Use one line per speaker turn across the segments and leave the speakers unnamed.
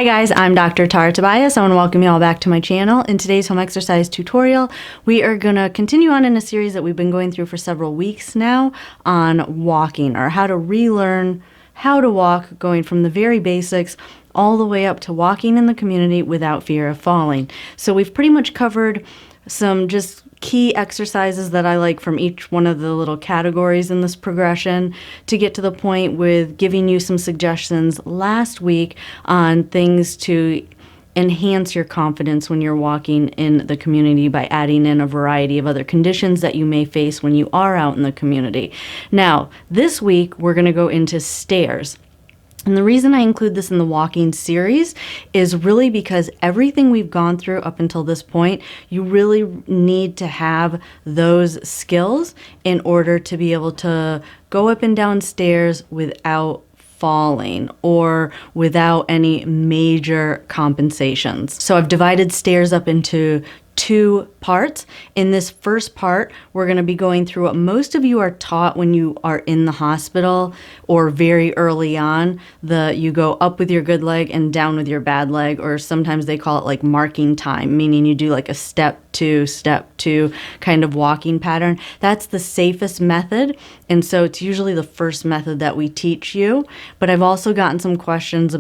Hi guys, I'm Dr. Tara Tobias. I want to welcome you all back to my channel. In today's home exercise tutorial, we are going to continue on in a series that we've been going through for several weeks now on walking, or how to relearn how to walk, going from the very basics all the way up to walking in the community without fear of falling. So we've pretty much covered some just key exercises that I like from each one of the little categories in this progression to get to the point with giving you some suggestions last week on things to enhance your confidence when you're walking in the community by adding in a variety of other conditions that you may face when you are out in the community. Now, this week we're going to go into stairs. And the reason I include this in the walking series is really because everything we've gone through up until this point, you really need to have those skills in order to be able to go up and down stairs without falling or without any major compensations. So I've divided stairs up into two parts. In this first part, we're going to be going through what most of you are taught when you are in the hospital or very early on. You go up with your good leg and down with your bad leg, or sometimes they call it like marking time, meaning you do like a step two kind of walking pattern. That's the safest method. And so it's usually the first method that we teach you. But I've also gotten some questions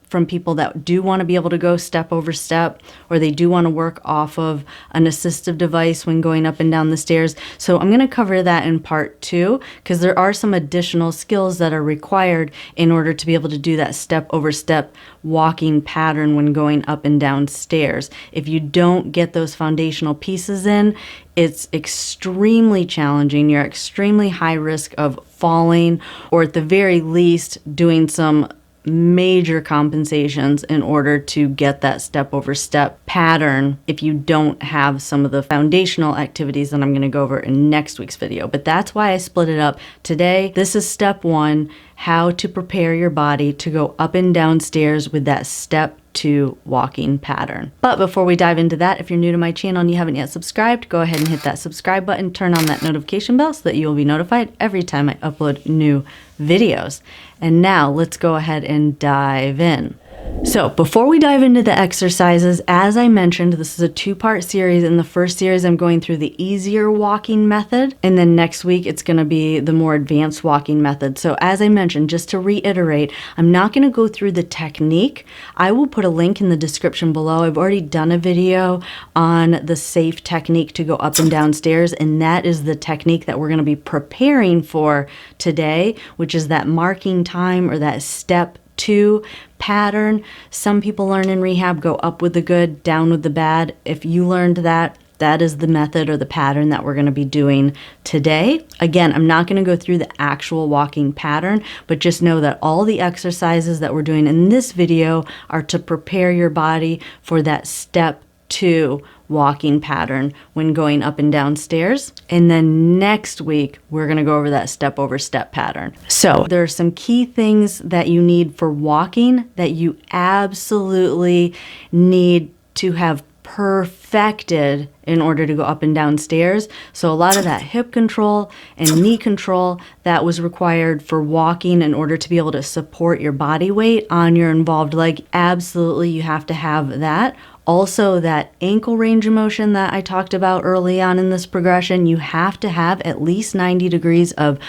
from people that do want to be able to go step over step, or they do want to work off of an assistive device when going up and down the stairs. So I'm going to cover that in part 2, because there are some additional skills that are required in order to be able to do that step over step walking pattern when going up and down stairs. If you don't get those foundational pieces in, it's extremely challenging. You're extremely high risk of falling, or at the very least doing some major compensations in order to get that step over step pattern if you don't have some of the foundational activities that I'm going to go over in next week's video. But that's why I split it up today. This is step 1, how to prepare your body to go up and down stairs with that step 2 walking pattern. But before we dive into that, if you're new to my channel and you haven't yet subscribed, go ahead and hit that subscribe button, turn on that notification bell so that you will be notified every time I upload new videos. And now let's go ahead and dive in. So before we dive into the exercises, as I mentioned, this is a 2-part series. In the first series, I'm going through the easier walking method, and then next week it's going to be the more advanced walking method. So as I mentioned, just to reiterate, I'm not going to go through the technique. I will put a link in the description below. I've already done a video on the safe technique to go up and down stairs, and that is the technique that we're going to be preparing for today, which is that marking time, or that step 2 pattern. Some people learn in rehab, go up with the good, down with the bad. If you learned that, that is the method or the pattern that we're going to be doing today. Again, I'm not going to go through the actual walking pattern, but just know that all the exercises that we're doing in this video are to prepare your body for that step 2 walking pattern when going up and down stairs. And then next week, we're going to go over that step over step pattern. So there are some key things that you need for walking that you absolutely need to have perfected in order to go up and down stairs. So a lot of that hip control and knee control that was required for walking in order to be able to support your body weight on your involved leg, absolutely you have to have that. Also, that ankle range of motion that I talked about early on in this progression, you have to have at least 90 degrees of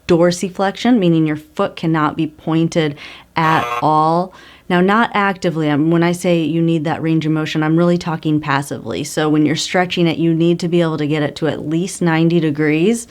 dorsiflexion, meaning your foot cannot be pointed at all. Now, not actively. When I say you need that range of motion, I'm really talking passively. So when you're stretching it, you need to be able to get it to at least 90 degrees,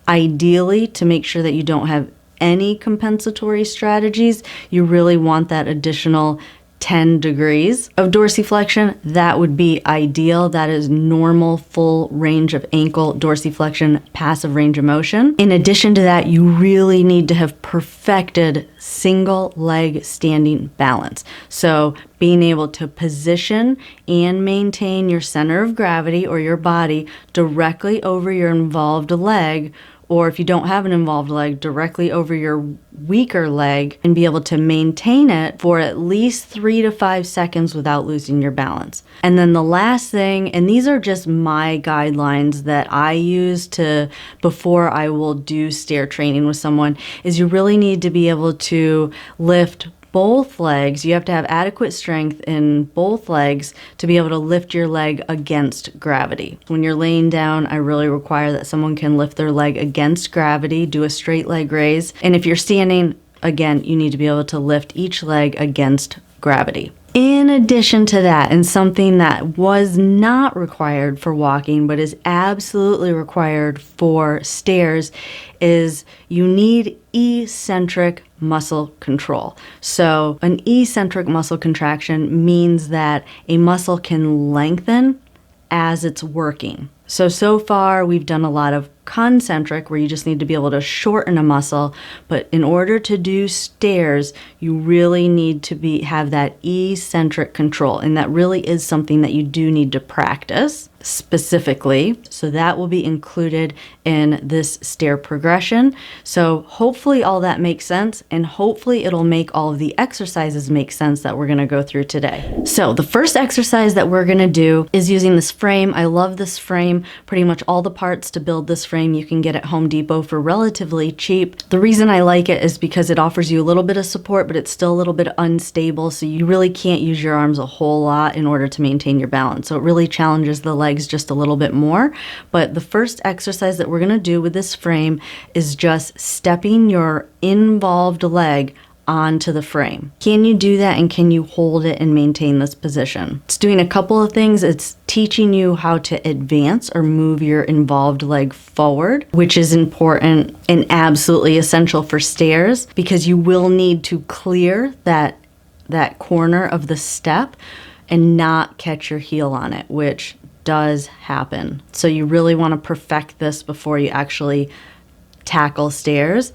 ideally to make sure that you don't have any compensatory strategies. You really want that additional 10 degrees of dorsiflexion. That would be ideal. That is normal full range of ankle dorsiflexion, passive range of motion. In addition to that, you really need to have perfected single leg standing balance. So being able to position and maintain your center of gravity or your body directly over your involved leg, or if you don't have an involved leg, directly over your weaker leg, and be able to maintain it for at least 3 to 5 seconds without losing your balance. And then the last thing, and these are just my guidelines that I use before I will do stair training with someone, is you really need to be able to lift both legs, you have to have adequate strength in both legs to be able to lift your leg against gravity. When you're laying down, I really require that someone can lift their leg against gravity, do a straight leg raise. And if you're standing, again, you need to be able to lift each leg against gravity. In addition to that, and something that was not required for walking but is absolutely required for stairs, is you need eccentric muscle control. So an eccentric muscle contraction means that a muscle can lengthen as it's working. So far we've done a lot of concentric, where you just need to be able to shorten a muscle, but in order to do stairs, you really need to have that eccentric control, and that really is something that you do need to practice specifically. So that will be included in this stair progression. So hopefully all that makes sense, and hopefully it'll make all of the exercises make sense that we're going to go through today. So the first exercise that we're going to do is using this frame. I love this frame. Pretty much all the parts to build this frame you can get at Home Depot for relatively cheap. The reason I like it is because it offers you a little bit of support, but it's still a little bit unstable, so you really can't use your arms a whole lot in order to maintain your balance. So it really challenges the legs just a little bit more. But the first exercise that we're going to do with this frame is just stepping your involved leg onto the frame. Can you do that, and can you hold it and maintain this position? It's doing a couple of things. It's teaching you how to advance or move your involved leg forward, which is important and absolutely essential for stairs, because you will need to clear that corner of the step and not catch your heel on it, which does happen. So you really want to perfect this before you actually tackle stairs.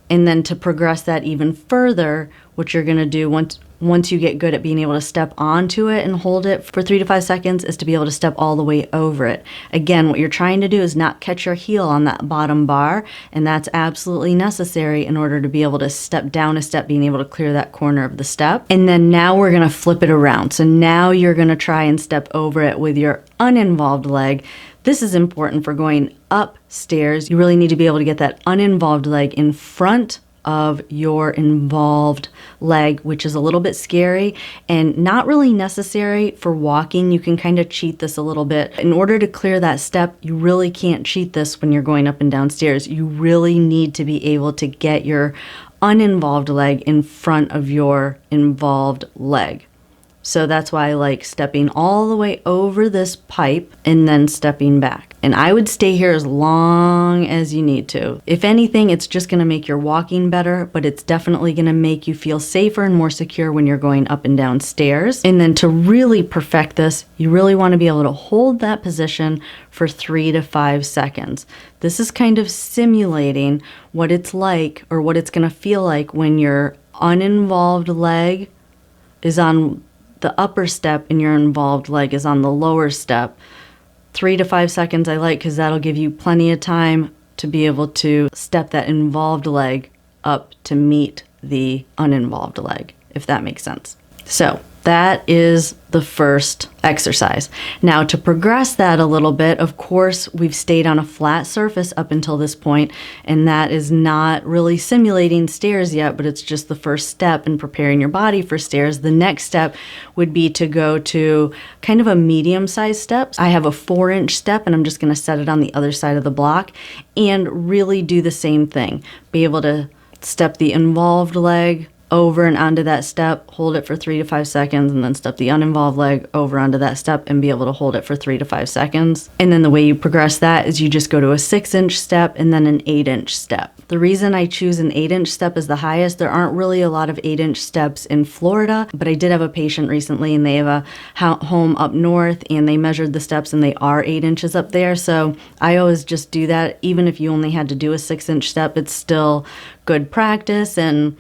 And then to progress that even further, what you're going to do once you get good at being able to step onto it and hold it for 3 to 5 seconds is to be able to step all the way over it. Again, what you're trying to do is not catch your heel on that bottom bar, and that's absolutely necessary in order to be able to step down a step, being able to clear that corner of the step. And then now we're going to flip it around. So now you're going to try and step over it with your uninvolved leg. This is important for going upstairs. You really need to be able to get that uninvolved leg in front of your involved leg, which is a little bit scary and not really necessary for walking. You can kind of cheat this a little bit. In order to clear that step, you really can't cheat this when you're going up and down stairs. You really need to be able to get your uninvolved leg in front of your involved leg. So that's why I like stepping all the way over this pipe and then stepping back. And I would stay here as long as you need to. If anything, it's just going to make your walking better, but it's definitely going to make you feel safer and more secure when you're going up and down stairs. And then to really perfect this, you really want to be able to hold that position for 3 to 5 seconds. This is kind of simulating what it's like, or what it's going to feel like when your uninvolved leg is on the upper step and your involved leg is on the lower step. 3 to 5 seconds I like, because that'll give you plenty of time to be able to step that involved leg up to meet the uninvolved leg, if that makes sense. So that is the first exercise. Now to progress that a little bit, of course, we've stayed on a flat surface up until this point, and that is not really simulating stairs yet, but it's just the first step in preparing your body for stairs. The next step would be to go to kind of a medium-sized step. I have a 4-inch step, and I'm just going to set it on the other side of the block and really do the same thing. Be able to step the involved leg over and onto that step, hold it for 3 to 5 seconds, and then step the uninvolved leg over onto that step and be able to hold it for 3 to 5 seconds. And then the way you progress that is you just go to a 6-inch step and then an 8-inch step. The reason I choose an 8-inch step as the highest, there aren't really a lot of 8-inch steps in Florida, but I did have a patient recently and they have a home up north and they measured the steps and they are 8 inches up there. So I always just do that. Even if you only had to do a 6-inch step, it's still good practice. And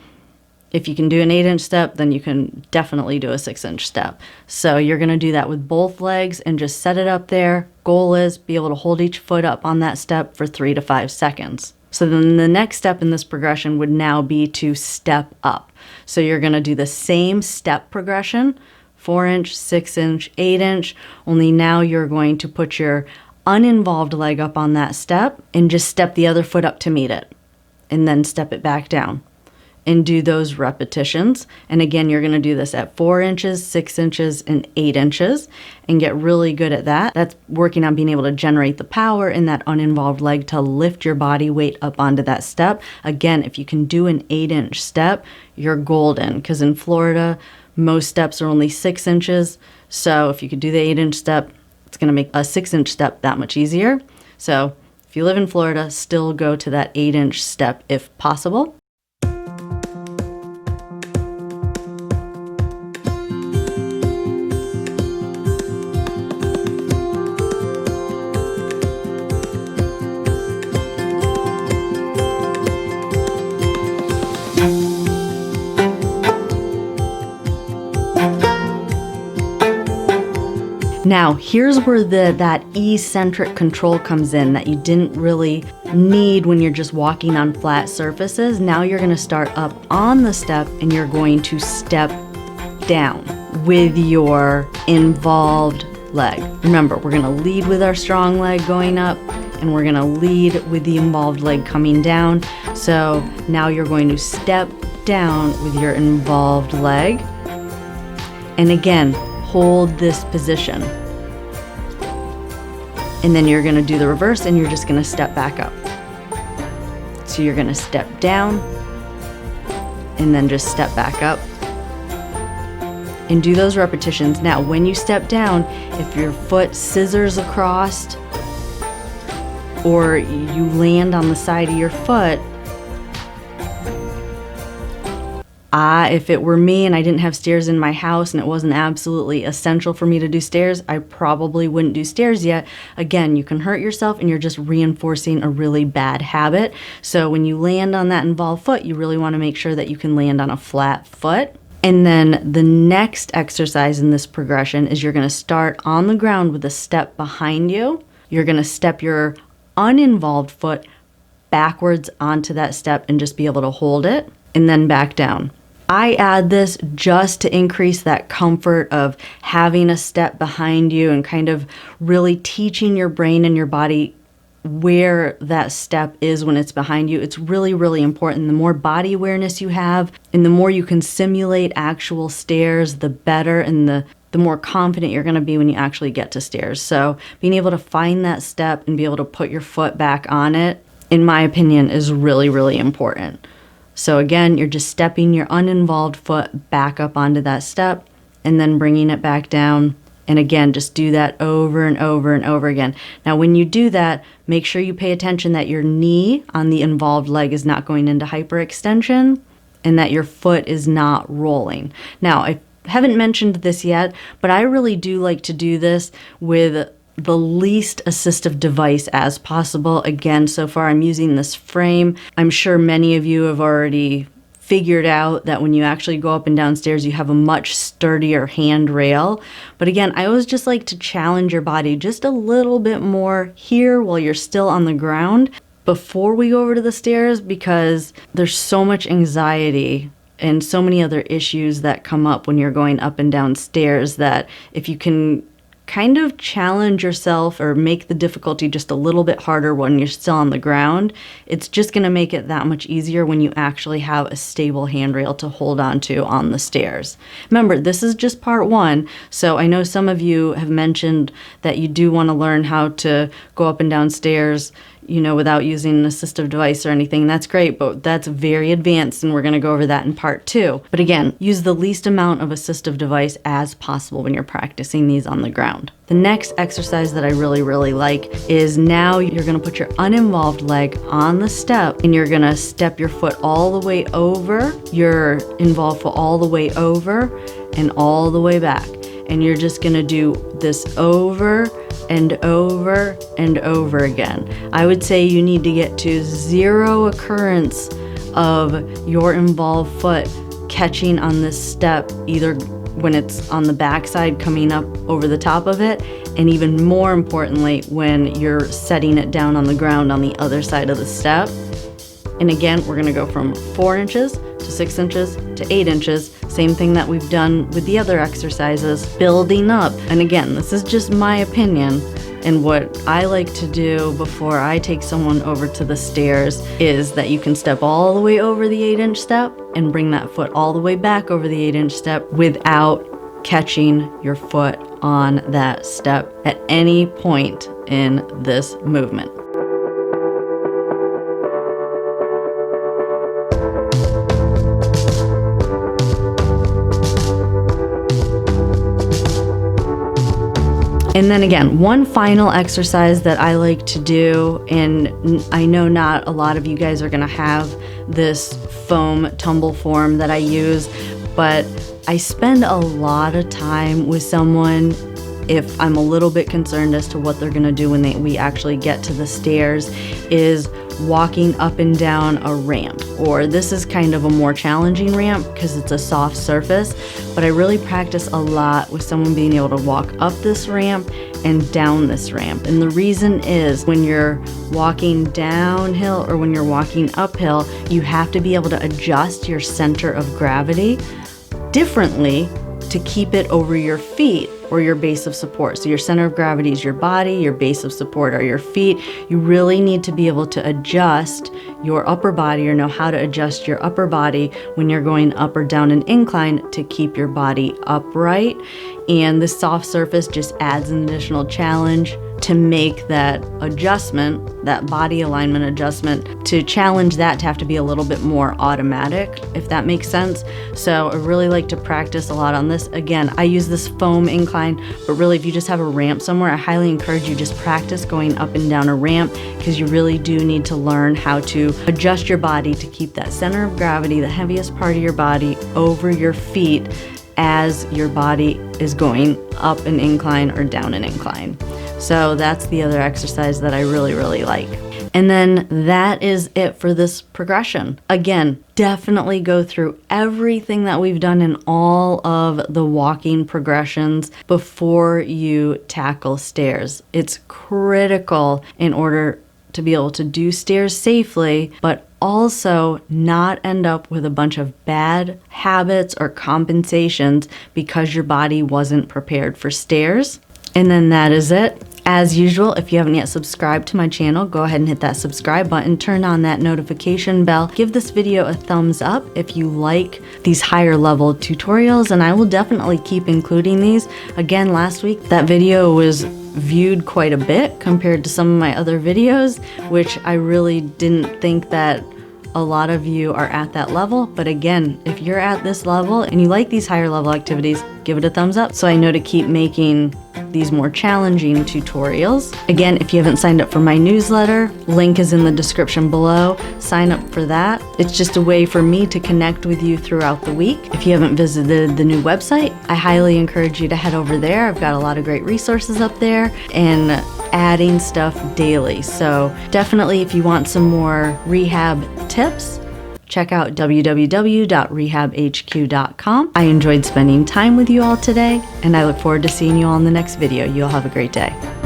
if you can do an 8-inch step, then you can definitely do a 6-inch step. So you're going to do that with both legs and just set it up there. Goal is be able to hold each foot up on that step for 3 to 5 seconds. So then the next step in this progression would now be to step up. So you're going to do the same step progression, 4-inch, 6-inch, 8-inch, only now you're going to put your uninvolved leg up on that step and just step the other foot up to meet it, and then step it back down. and do those repetitions. And again, you're going to do this at 4 inches, 6 inches, and 8 inches and get really good at that. That's working on being able to generate the power in that uninvolved leg to lift your body weight up onto that step. Again, if you can do an 8-inch step, you're golden, because in Florida, most steps are only 6 inches. So if you could do the 8-inch step, it's going to make a 6-inch step that much easier. So if you live in Florida, still go to that 8-inch step if possible. Now, here's where that eccentric control comes in that you didn't really need when you're just walking on flat surfaces. Now you're going to start up on the step and you're going to step down with your involved leg. Remember, we're going to lead with our strong leg going up and we're going to lead with the involved leg coming down. So now you're going to step down with your involved leg. And again, hold this position. And then you're going to do the reverse and you're just going to step back up. So you're going to step down and then just step back up and do those repetitions. Now, when you step down, if your foot scissors across or you land on the side of your foot, if it were me and I didn't have stairs in my house and it wasn't absolutely essential for me to do stairs, I probably wouldn't do stairs yet. Again, you can hurt yourself and you're just reinforcing a really bad habit. So when you land on that involved foot, you really want to make sure that you can land on a flat foot. And then the next exercise in this progression is you're going to start on the ground with a step behind you. You're going to step your uninvolved foot backwards onto that step and just be able to hold it and then back down. I add this just to increase that comfort of having a step behind you and kind of really teaching your brain and your body where that step is when it's behind you. It's really, really important. The more body awareness you have and the more you can simulate actual stairs, the better, and the more confident you're going to be when you actually get to stairs. So being able to find that step and be able to put your foot back on it, in my opinion, is really, really important. So again, you're just stepping your uninvolved foot back up onto that step and then bringing it back down. And again, just do that over and over and over again. Now, when you do that, make sure you pay attention that your knee on the involved leg is not going into hyperextension and that your foot is not rolling. Now, I haven't mentioned this yet, but I really do like to do this with the least assistive device as possible. Again, so far I'm using this frame. I'm sure many of you have already figured out that when you actually go up and down stairs, you have a much sturdier handrail. But again, I always just like to challenge your body just a little bit more here while you're still on the ground before we go over to the stairs, because there's so much anxiety and so many other issues that come up when you're going up and down stairs that if you can kind of challenge yourself or make the difficulty just a little bit harder when you're still on the ground, it's just going to make it that much easier when you actually have a stable handrail to hold on to on the stairs. Remember, this is just part one, so I know some of you have mentioned that you do want to learn how to go up and down stairs, without using an assistive device or anything. That's great, but that's very advanced and we're going to go over that in part 2. But again, use the least amount of assistive device as possible when you're practicing these on the ground. The next exercise that I really, really like is now you're going to put your uninvolved leg on the step and you're going to step your foot all the way over, your involved foot all the way over and all the way back. And you're just going to do this over and over and over again. I would say you need to get to 0 occurrence of your involved foot catching on this step, either when it's on the backside coming up over the top of it, and even more importantly, when you're setting it down on the ground on the other side of the step. And again, we're gonna go from 4 inches to 6 inches to 8 inches. Same thing that we've done with the other exercises, building up. And again, this is just my opinion, And what I like to do before I take someone over to the stairs is that you can step all the way over the 8-inch step and bring that foot all the way back over the 8-inch step without catching your foot on that step at any point in this movement. And then again, one final exercise that I like to do, and I know not a lot of you guys are gonna have this foam tumble form that I use, but I spend a lot of time with someone if I'm a little bit concerned as to what they're gonna do when we actually get to the stairs, is walking up and down a ramp. Or this is kind of a more challenging ramp because it's a soft surface, but I really practice a lot with someone being able to walk up this ramp and down this ramp. And the reason is when you're walking downhill or when you're walking uphill, you have to be able to adjust your center of gravity differently to keep it over your feet or your base of support. So your center of gravity is your body, your base of support are your feet. You really need to be able to adjust your upper body or know how to adjust your upper body when you're going up or down an incline to keep your body upright. And this soft surface just adds an additional challenge to make that adjustment, that body alignment adjustment, to challenge that to have to be a little bit more automatic, if that makes sense. So I really like to practice a lot on this. Again, I use this foam incline, but really if you just have a ramp somewhere, I highly encourage you just practice going up and down a ramp because you really do need to learn how to adjust your body to keep that center of gravity, the heaviest part of your body, over your feet as your body is going up an incline or down an incline. So that's the other exercise that I really, really like. And then that is it for this progression. Again, definitely go through everything that we've done in all of the walking progressions before you tackle stairs. It's critical in order to be able to do stairs safely, but also not end up with a bunch of bad habits or compensations because your body wasn't prepared for stairs. And then that is it. As usual, if you haven't yet subscribed to my channel, go ahead and hit that subscribe button, turn on that notification bell, give this video a thumbs up if you like these higher level tutorials, and I will definitely keep including these. Again, last week that video was viewed quite a bit compared to some of my other videos, which I really didn't think that a lot of you are at that level. But again, if you're at this level and you like these higher level activities, give it a thumbs up so I know to keep making these more challenging tutorials. Again, if you haven't signed up for my newsletter, link is in the description below. Sign up for that. It's just a way for me to connect with you throughout the week. If you haven't visited the new website, I highly encourage you to head over there. I've got a lot of great resources up there and adding stuff daily. So definitely if you want some more rehab tips, check out www.rehabhq.com. I enjoyed spending time with you all today, and I look forward to seeing you all in the next video. You all have a great day.